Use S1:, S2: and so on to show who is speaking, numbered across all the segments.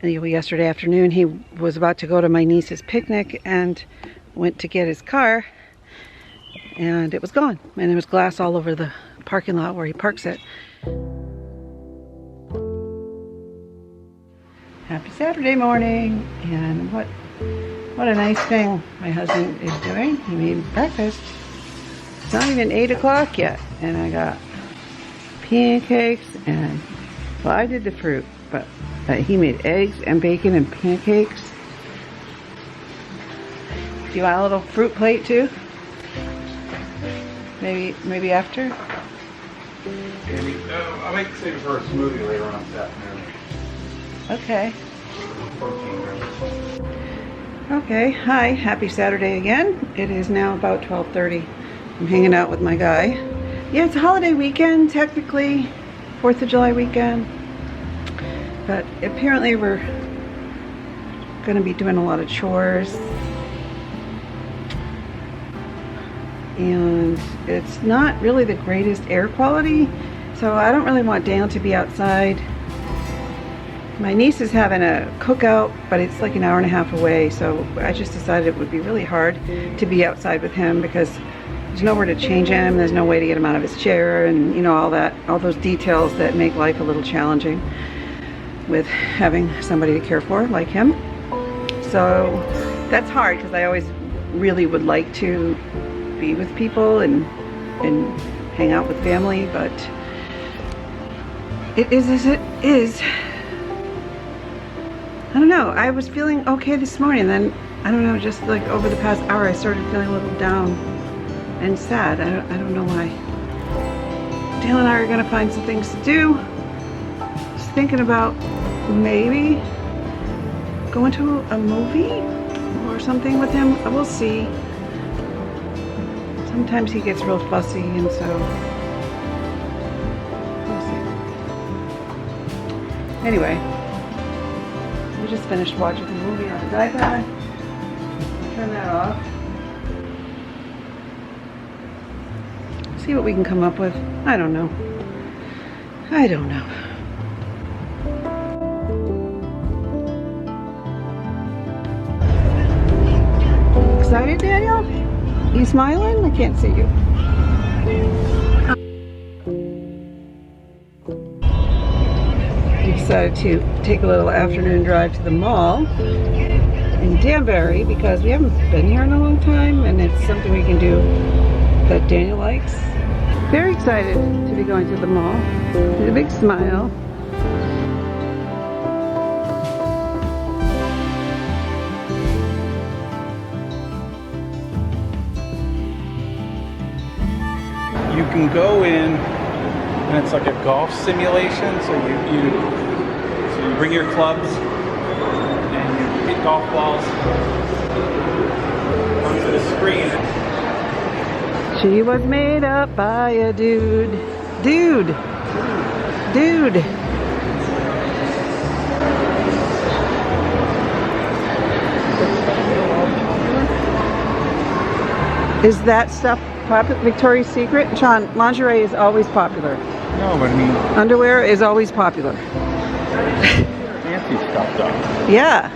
S1: Yesterday afternoon he was about to go to my niece's picnic and went to get his car, and it was gone, and there was glass all over the parking lot where he parks it. Happy Saturday morning, and what a nice thing my husband is doing. He made breakfast. It's not even 8 o'clock yet, and I got pancakes and, well, I did the fruit, but he made eggs and bacon and pancakes. Do you want a little fruit plate too? Maybe after?
S2: Maybe. I might save it for a smoothie later on this afternoon.
S1: Okay. Okay, hi, happy Saturday again. It is now about 12:30. I'm hanging out with my guy. Yeah, it's a holiday weekend, technically, 4th of July weekend. But apparently we're going to be doing a lot of chores. And it's not really the greatest air quality, so I don't really want Daniel to be outside. My niece is having a cookout, but it's like an hour and a half away, so I just decided it would be really hard to be outside with him because there's nowhere to change him, there's no way to get him out of his chair, and you know, all those details that make life a little challenging with having somebody to care for like him. So that's hard because I always really would like to be with people and hang out with family, but it is as it is. I don't know, I was feeling okay this morning, then I don't know, just like over the past hour I started feeling a little down and sad. I don't know why. Dale and I are gonna find some things to do. Just thinking about maybe going to a movie or something with him. We'll see. Sometimes he gets real fussy, and so we'll see. Anyway, we just finished watching the movie on his iPad. Turn that off. See what we can come up with. I don't know. I don't know. Excited, Daniel? You smiling? I can't see you. We decided to take a little afternoon drive to the mall in Danbury because we haven't been here in a long time, and it's something we can do that Daniel likes. Very excited to be going to the mall with a big smile.
S2: You can go in, and it's like a golf simulation. So you bring your clubs and you hit golf balls onto the screen.
S1: She was made up by a dude. Dude. Is that stuff popular? Victoria's Secret? Sean, lingerie is always popular.
S2: No, but I mean,
S1: underwear is always popular.
S2: fancy stuff though.
S1: Yeah.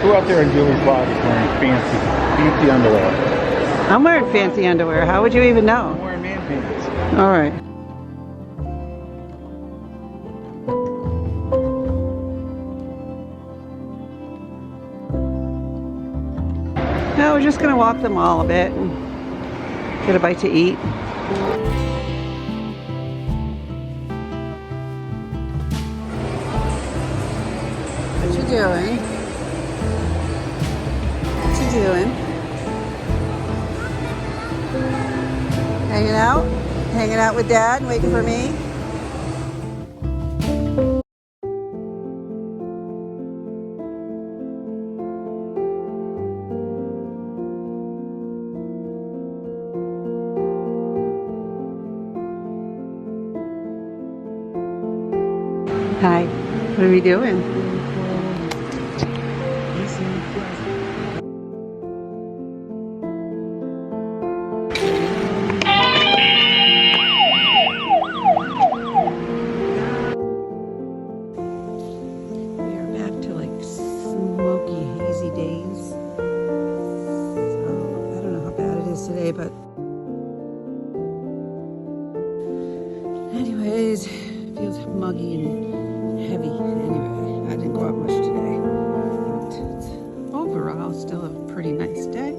S2: Who out there in Julie's Lodge is wearing fancy underwear?
S1: I'm wearing fancy underwear. How would you even know?
S2: I'm wearing man pants.
S1: All right. No, we're just going to walk the mall a bit and get a bite to eat. What you doing? What you doing? Hanging out? Hanging out with Dad, waiting for me? Hi, what are we doing? today, but anyways, it feels muggy and heavy. Anyway, I didn't go out much today. But it's overall still a pretty nice day.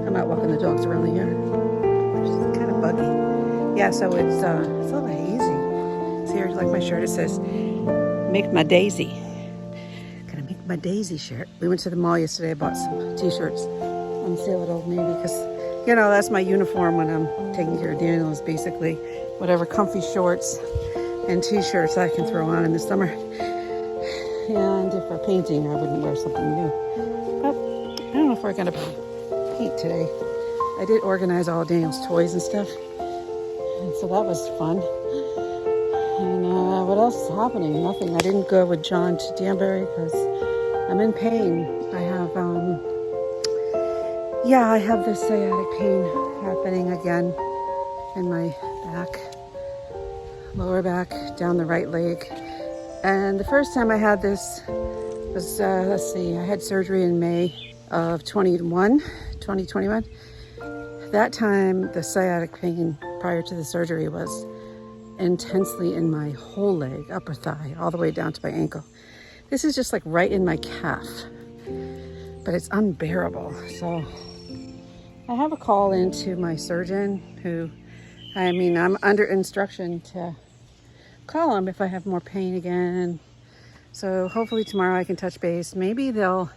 S1: I'm out walking the dogs around the yard. It's kind of buggy. Yeah, so it's a little hazy. See here, like my shirt, it says, "Make my daisy." Gonna make my daisy shirt. We went to the mall yesterday. I bought some t-shirts on sale at Old Navy because, you know, that's my uniform when I'm taking care of Daniel, is basically whatever comfy shorts and t-shirts I can throw on in the summer. And if we're painting, I wouldn't wear something new. But I don't know if we're gonna paint today. I did organize all Daniel's toys and stuff, and so that was fun. And what else is happening? Nothing. I didn't go with John to Danbury because I'm in pain. I have, I have this sciatic pain happening again in my back, lower back, down the right leg. And the first time I had this was, I had surgery in May of 2021. That time, the sciatic pain prior to the surgery was intensely in my whole leg, upper thigh, all the way down to my ankle. This is just like right in my calf, but it's unbearable. So I have a call into my surgeon who, I'm under instruction to call him if I have more pain again. So hopefully tomorrow I can touch base. Maybe they'll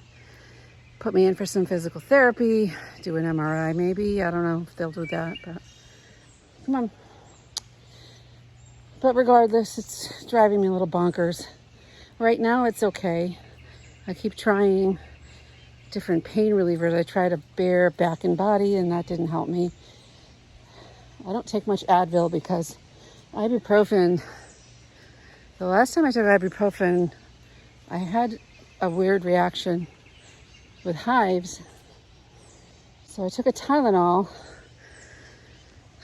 S1: put me in for some physical therapy, do an MRI maybe. I don't know if they'll do that, but come on. But regardless, it's driving me a little bonkers. Right now it's okay. I keep trying different pain relievers. I tried a Bear back and body and that didn't help me. I don't take much Advil because ibuprofen, the last time I took ibuprofen, I had a weird reaction with hives. So I took a Tylenol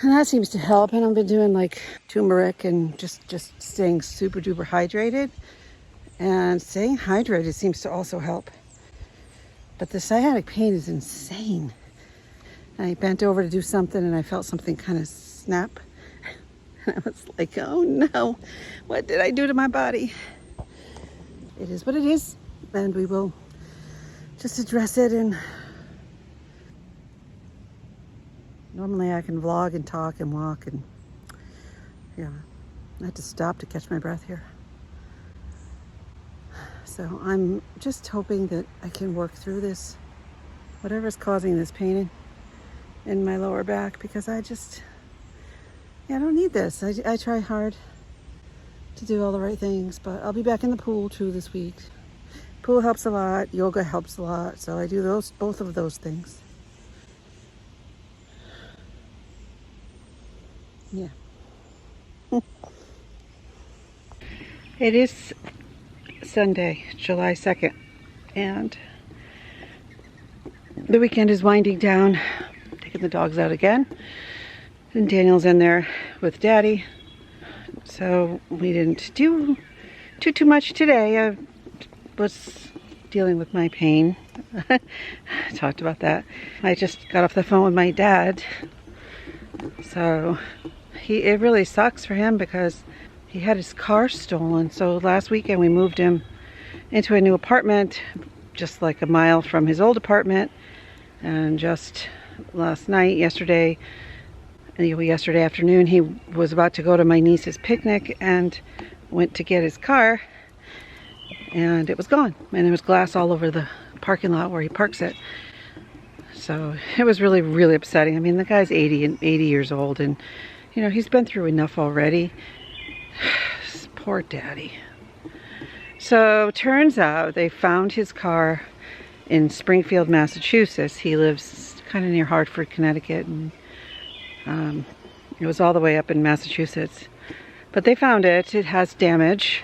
S1: and that seems to help. And I've been doing like turmeric and just staying super duper hydrated. And staying hydrated seems to also help. But the sciatic pain is insane. I bent over to do something and I felt something kind of snap. And I was like, oh no, what did I do to my body? It is what it is. And we will just address it. And normally I can vlog and talk and walk and yeah, I had to stop to catch my breath here. So I'm just hoping that I can work through this, whatever's causing this pain in my lower back, because I don't need this. I try hard to do all the right things, but I'll be back in the pool too this week. Pool helps a lot, yoga helps a lot, so I do both of those things. Yeah. It is Sunday, July 2nd, and the weekend is winding down. Taking the dogs out again, and Daniel's in there with Daddy, so we didn't do too much today. I was dealing with my pain. I talked about that. I just got off the phone with my dad, so it really sucks for him because he had his car stolen. So last weekend we moved him into a new apartment just like a mile from his old apartment, and just yesterday afternoon he was about to go to my niece's picnic and went to get his car and it was gone, and there was glass all over the parking lot where he parks it. So it was really, really upsetting. I mean, the guy's 80 years old, and you know, he's been through enough already. Poor Daddy. So turns out they found his car in Springfield, Massachusetts. He lives kind of near Hartford, Connecticut, and it was all the way up in Massachusetts. But they found it. It has damage.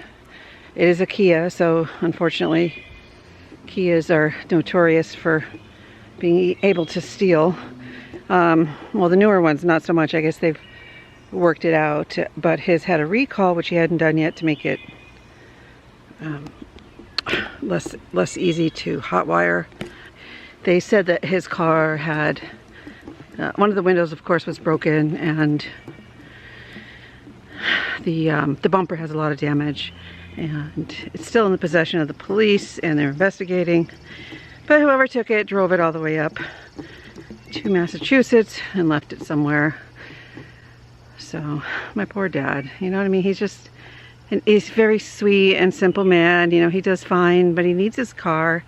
S1: It is a Kia, so unfortunately Kias are notorious for being able to steal. Well, the newer ones not so much. I guess they've worked it out, but his had a recall, which he hadn't done yet, to make it less easy to hotwire. They said that his car had, one of the windows of course was broken, and the bumper has a lot of damage, and it's still in the possession of the police and they're investigating. But whoever took it drove it all the way up to Massachusetts and left it somewhere. So my poor dad, you know what I mean? He's just, he's a very sweet and simple man. You know, he does fine, but he needs his car,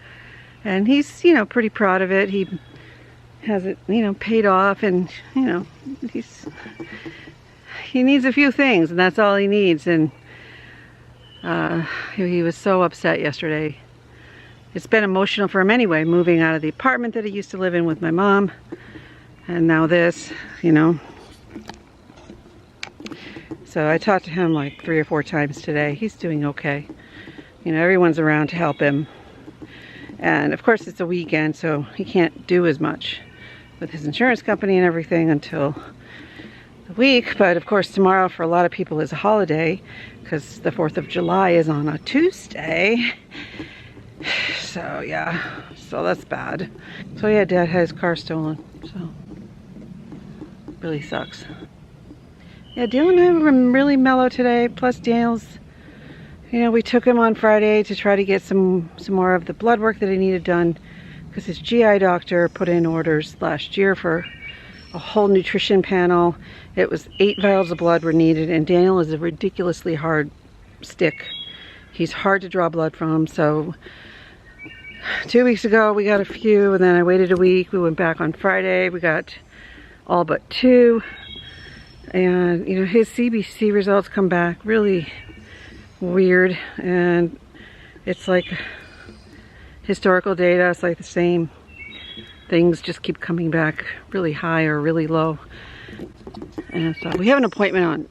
S1: and he's, you know, pretty proud of it. He has it, you know, paid off, and you know, he needs a few things, and that's all he needs. And he was so upset yesterday. It's been emotional for him anyway, moving out of the apartment that he used to live in with my mom, and now this, you know. So I talked to him like 3 or 4 times today. He's doing okay. You know, everyone's around to help him. And of course it's a weekend, so he can't do as much with his insurance company and everything until the week. But of course tomorrow for a lot of people is a holiday because the 4th of July is on a Tuesday. So yeah, so that's bad. So yeah, Dad had his car stolen, so really sucks. Yeah, Dale and I were really mellow today, plus Daniel's, you know, we took him on Friday to try to get some more of the blood work that he needed done, because his GI doctor put in orders last year for a whole nutrition panel. It was 8 vials of blood were needed, and Daniel is a ridiculously hard stick. He's hard to draw blood from, so 2 weeks ago we got a few, and then I waited a week. We went back on Friday, we got all but 2. And you know, his CBC results come back really weird, and it's like historical data. It's like the same things just keep coming back really high or really low. And so we have an appointment on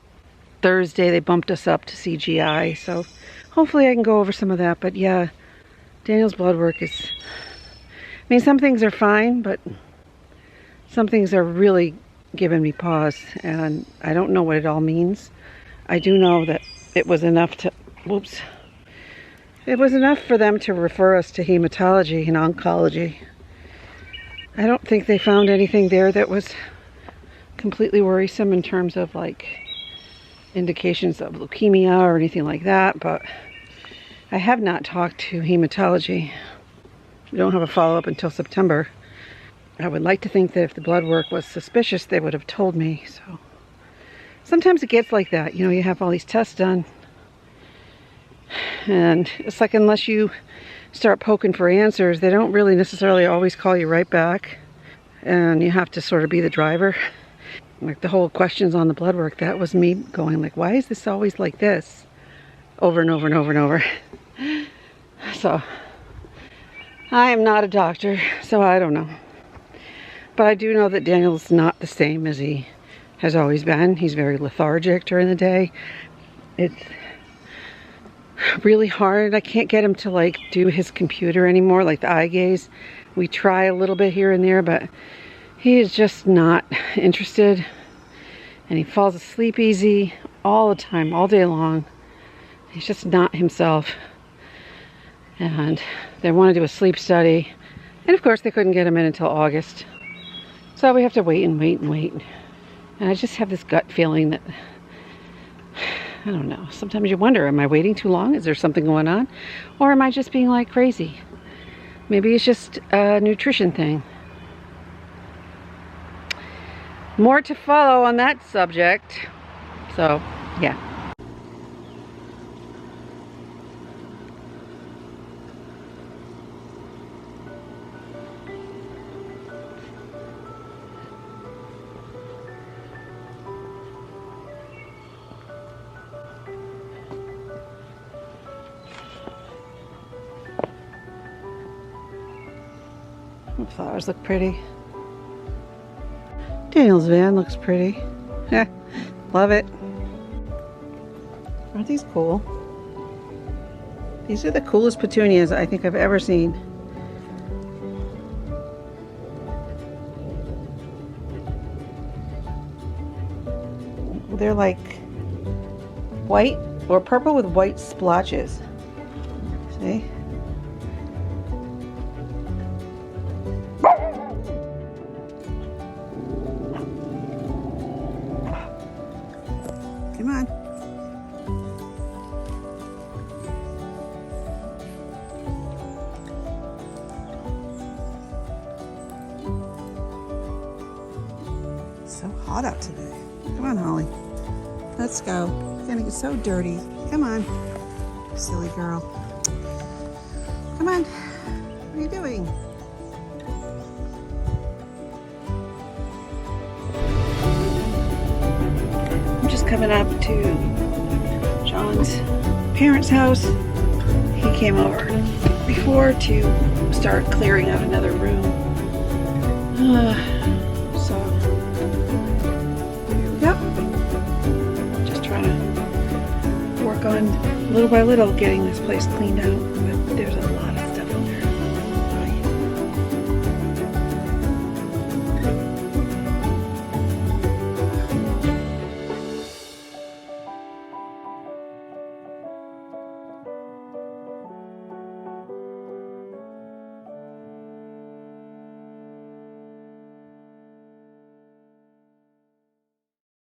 S1: Thursday. They bumped us up to CGI, so hopefully I can go over some of that. But yeah, Daniel's blood work is, I mean, some things are fine, but some things are really giving me pause, and I don't know what it all means. I do know that it was enough to, whoops, it was enough for them to refer us to hematology and oncology. I don't think they found anything there that was completely worrisome in terms of like indications of leukemia or anything like that, but I have not talked to hematology. We don't have a follow-up until September. I would like to think that if the blood work was suspicious, they would have told me. So sometimes it gets like that. You know, you have all these tests done, and it's like unless you start poking for answers, they don't really necessarily always call you right back, and you have to sort of be the driver. Like the whole questions on the blood work, that was me going like, why is this always like this? Over and over and over and over. So I am not a doctor, so I don't know. But I do know that Daniel's not the same as he has always been. He's very lethargic during the day. It's really hard. I can't get him to like do his computer anymore, like the eye gaze. We try a little bit here and there, but he is just not interested. And he falls asleep easy all the time, all day long. He's just not himself. And they want to do a sleep study. And of course they couldn't get him in until August. So we have to wait and wait and wait. And I just have this gut feeling that, I don't know, sometimes you wonder, am I waiting too long? Is there something going on? Or am I just being like crazy? Maybe it's just a nutrition thing. More to follow on that subject. So, yeah. The flowers look pretty. Daniel's van looks pretty. Yeah, love it. Aren't these cool? These are the coolest petunias I think I've ever seen. They're like white or purple with white splotches. See? hot out today. Come on, Holly. Let's go. It's gonna get so dirty. Come on, silly girl. Come on. What are you doing? I'm just coming up to John's parents' house. He came over before to start clearing out another room. So, yep. Just trying to work on little by little getting this place cleaned out. But there's a lot of